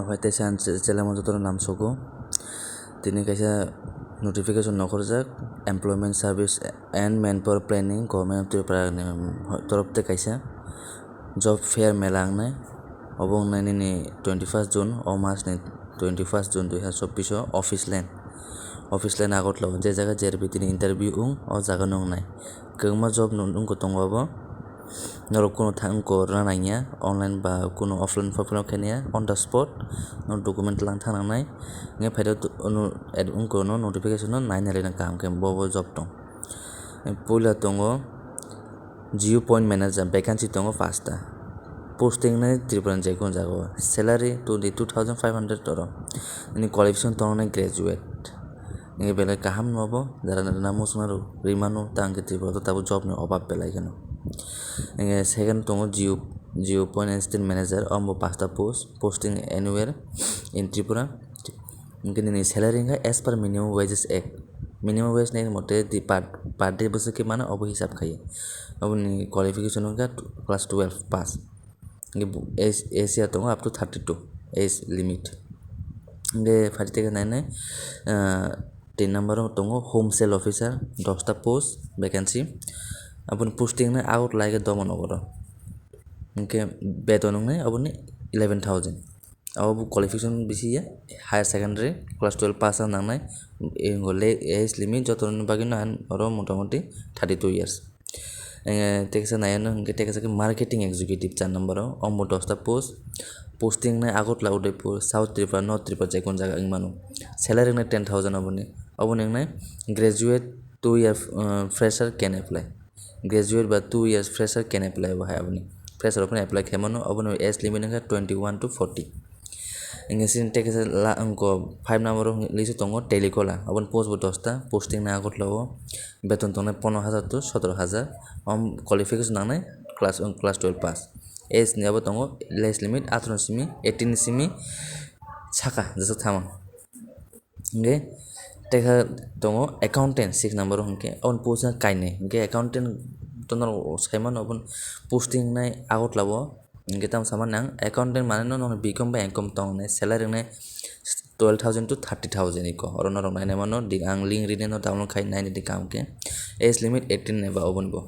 Faitaisan Chelamotor Namsoko Tini Kaisa notification Nokorjak Employment Service and Manpower Planning Government of Toropte Kaisa Job Fair Melangne Obong Nani 21st June or March 21st June 2024 Office Land Agot Law Jaga Jerbitin interview or Zaganong Nai Kama job Nunko Tongobo Noro kuno thangko rananya online ba kuno offline form kenya on the spot no document lang thanangnai nge phaida no ad unko no notification no 9 lena kam ke bobo job tong pula tongo geo point manager vacancy tongo pasta posting na triple jagon jago salary to the 2500 toro ni qualification tongo na graduate nge bela kaham nobo jara na musmaru rimano tangke triple to tabu job no obab belai keno second tongo geo point assistant manager ombo pasta posting anywhere in Tripura ingkini salary nga as per minimum wages act minimum wage nei mote di per day bose ke mana obo hisab khai oboni qualification nga class 12 pass nge asia tongo up to 32 age limit nge phate ke nai 3 number tongo home sale officer 10 ta post vacancy Abun posting na out like a domino oro. Okay, better no abun 11,000. Our qualification BC higher secondary class 12 pass on nang age limit joton bagino and oro motamoti 32 years. Takes a nine take a marketing executive chan number on motosta post posting na agot loud south tripa north tripa chekon jaga ingmanu salary na 10,000 abun graduate 2 year fresher can apply graduate but 2 years fresher can apply fresher open apply kemano open age limit 21 to 40 ingesin take la angko 5 number list tongo telecola open post botosta posting na agot lawo beton tonne 15000 to 17000 qualification nanai class 12 pass age ni abo tongo age limit 18 simi 18 simi saka jeso thama nge teka tongo accountant 6 number hongke on post na kaine nge accountant tonor saiman obon posting nai agot lawo nge tam saman nang accountant mane no become by income tong nai salary nai 12,000 to 30,000 iko orono rong nai mano di ang link rine no download khai nai di kam ke age limit 18 neba obon bo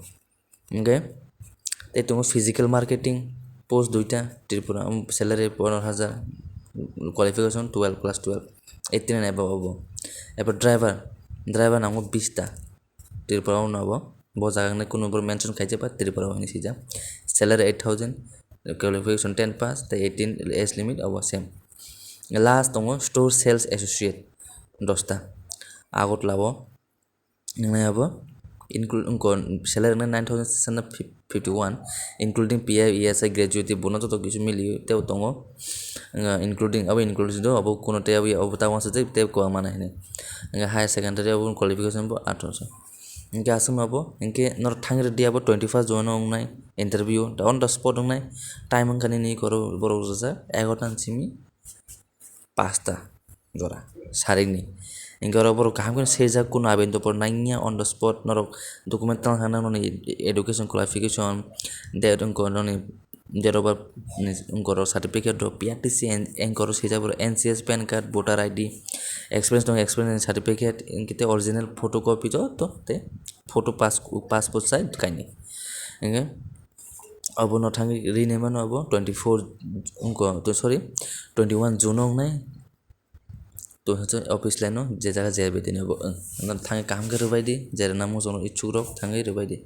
nge te tongo physical marketing post duita tripura salary 15000 qualification 12 class 12 18 neba obo এবার driver নামো 20টা ত্রিপুরাও নব বজাগানে কোনো উপর mention খাইছে বা ত্রিপুরা হয়নি সিজা salary 8000 qualification 10 pass তাই 18 age limit of same last দङ স্টোর সেলস অ্যাসোসিয়েট 10টা আগত লাব নয় अब include salary 9651 including PI ESI graduate bonus to কিছু মিলি তেও দङ including अब কোনো তে अब তা আছে যে তে কো মানে নে হায়ার সেকেন্ডারি अब qualification bo 1800 ইনকে আসম अब ইনকে নর থাঙ্গরে দি अब 21 জন নাই ইন্টারভিউ অন দ্য স্পট নাই টাইম কানি নি করো বড় যা 11 সিমি 5টা জরা সারিনি ইনকে বড় কাম করে সেজা কোন আবেদন পর নাইয়া অন দ্য স্পট নর ডকুমেন্ট তাং হানা ননি এডুকেশন কোয়ালিফিকেশন দেন কোন ননি जेरोबर उनको सर्टिफिकेट दो PRTC एंकरो सेजा बरो NCS pan card voter ID experience दो एक्सपीरियंस सर्टिफिकेट इनके ओरिजिनल फोटोकॉपी जो तो ते फोटो पासपोर्ट साइज काइनी इंगे अब न थांगे रिनेमन अब 24 उनको तो सॉरी 21 जून नै तो हचे ऑफिस लाइनो जे जगह जे बेदिन अब न थांगे काम करे बायदि जेरे नामो जनो इच्छुक रक थांगे रे बायदि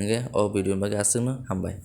इंगे ओ भिडियो बागे आसनो हामबाय